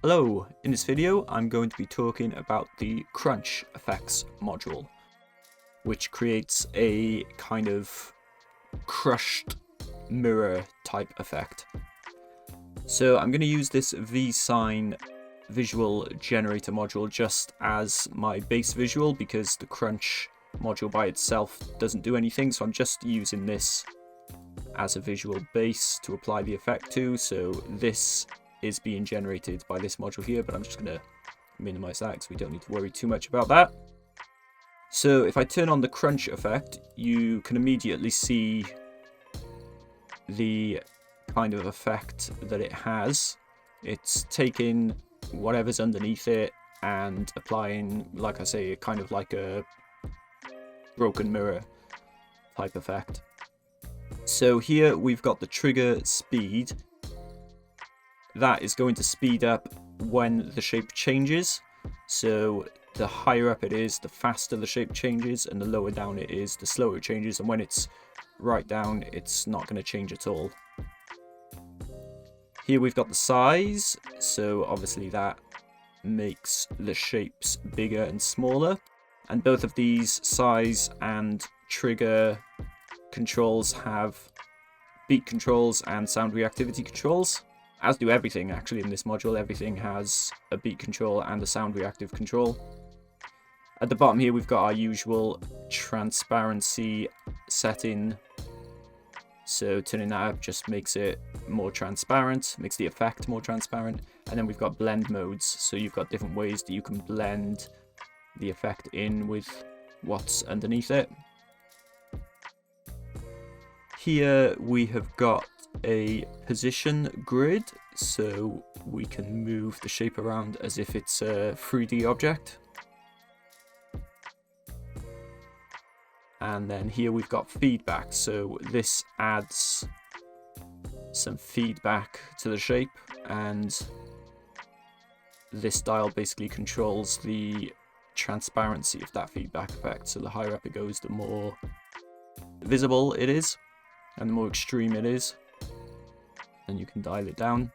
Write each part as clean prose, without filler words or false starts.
Hello, in this video I'm going to be talking about the Crunch FX module, which creates a kind of crushed mirror type effect. So I'm going to use this VSign visual generator module just as my base visual because the Crunch module by itself doesn't do anything, so I'm just using this as a visual base to apply the effect to. So this is being generated by this module here, but I'm just going to minimize that because we don't need to worry too much about that. So if I turn on the crunch effect, you can immediately see the kind of effect that it has. It's taking whatever's underneath it and applying, like I say, kind of like a broken mirror type effect. So here we've got the trigger speed. That is going to speed up when the shape changes. So the higher up it is, the faster the shape changes, and the lower down it is, the slower it changes. And when it's right down, it's not going to change at all. Here we've got the size. So obviously that makes the shapes bigger and smaller. And both of these size and trigger controls have beat controls and sound reactivity controls. As do everything actually in this module. Everything has a beat control and a sound reactive control. At the bottom here we've got our usual transparency setting. So turning that up just makes it more transparent, makes the effect more transparent. And then we've got blend modes. So you've got different ways that you can blend the effect in with what's underneath it. Here we have got a position grid, so we can move the shape around as if it's a 3D object. And then here we've got feedback, so this adds some feedback to the shape, and this dial basically controls the transparency of that feedback effect. So the higher up it goes, the more visible it is, and the more extreme it is. And you can dial it down.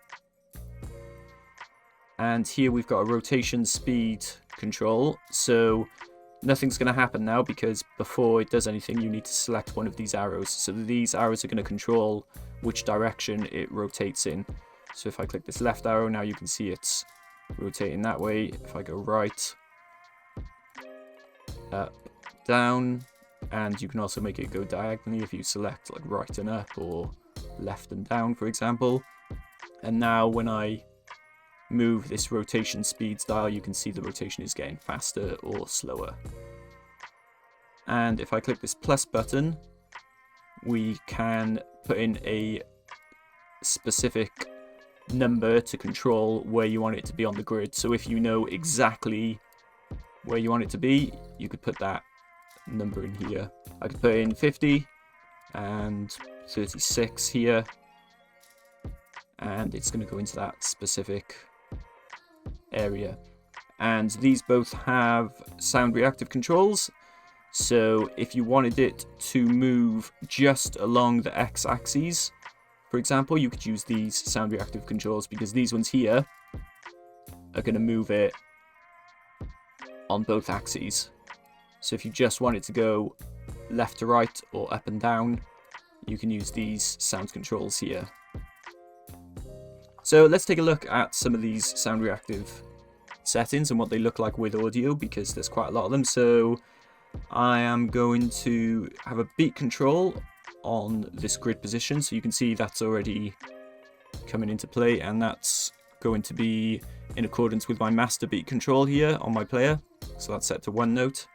And here we've got a rotation speed control. So nothing's going to happen now because before it does anything, you need to select one of these arrows. So these arrows are going to control which direction it rotates in. So if I click this left arrow, now you can see it's rotating that way. If I go right, up, down, and you can also make it go diagonally if you select like right and up or left and down, for example. And now when I move this rotation speeds dial, you can see the rotation is getting faster or slower. And if I click this plus button, we can put in a specific number to control where you want it to be on the grid. So if you know exactly where you want it to be, you could put that number in here. I could put in 50 and 36 here, and it's going to go into that specific area. And these both have sound reactive controls, so if you wanted it to move just along the x-axis, for example, you could use these sound reactive controls, because these ones here are going to move it on both axes. So if you just want it to go left to right or up and down, you can use these sound controls here. So let's take a look at some of these sound reactive settings and what they look like with audio, because there's quite a lot of them. So I am going to have a beat control on this grid position. So you can see that's already coming into play, and that's going to be in accordance with my master beat control here on my player. So that's set to 1 note.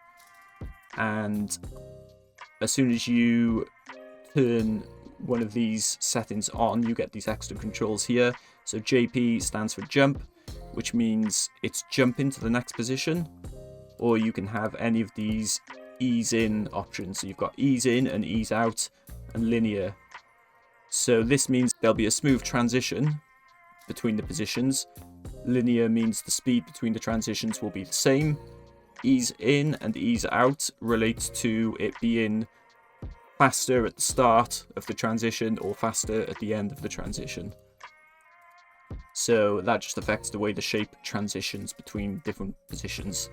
And as soon as you turn one of these settings on, you get these extra controls here. So JP stands for jump, which means it's jump into the next position, or you can have any of these ease in options. So you've got ease in and ease out and linear. So this means there'll be a smooth transition between the positions. Linear means the speed between the transitions will be the same. Ease in and ease out relates to it being faster at the start of the transition or faster at the end of the transition. So that just affects the way the shape transitions between different positions.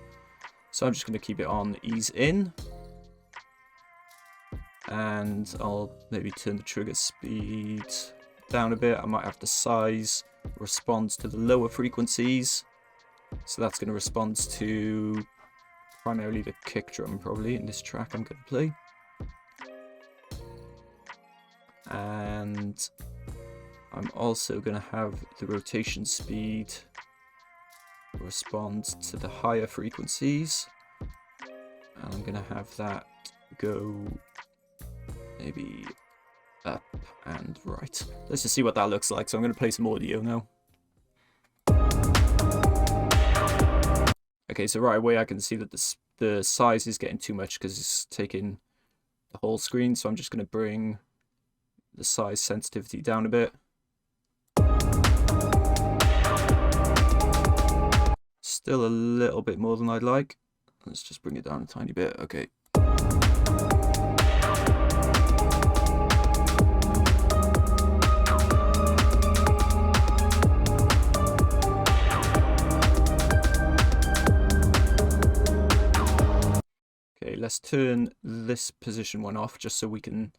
So I'm just going to keep it on ease in. And I'll maybe turn the trigger speed down a bit. I might have the size respond to the lower frequencies. So that's going to respond to primarily the kick drum, probably, in this track I'm going to play. And I'm also going to have the rotation speed respond to the higher frequencies. And I'm going to have that go maybe up and right. Let's just see what that looks like. So I'm going to play some audio now. Okay, so right away I can see that the size is getting too much because it's taking the whole screen. So I'm just going to bring the size sensitivity down a bit. Still a little bit more than I'd like. Let's just bring it down a tiny bit. Okay. Okay, let's turn this position one off just so we can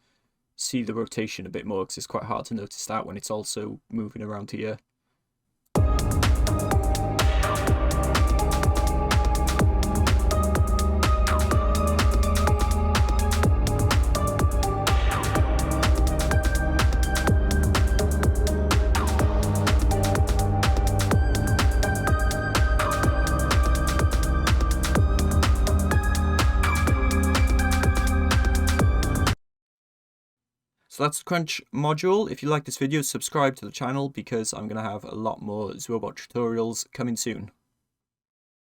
see the rotation a bit more, because it's quite hard to notice that when it's also moving around here. So that's the Crunch module. If you like this video, subscribe to the channel because I'm going to have a lot more ZwoBot tutorials coming soon.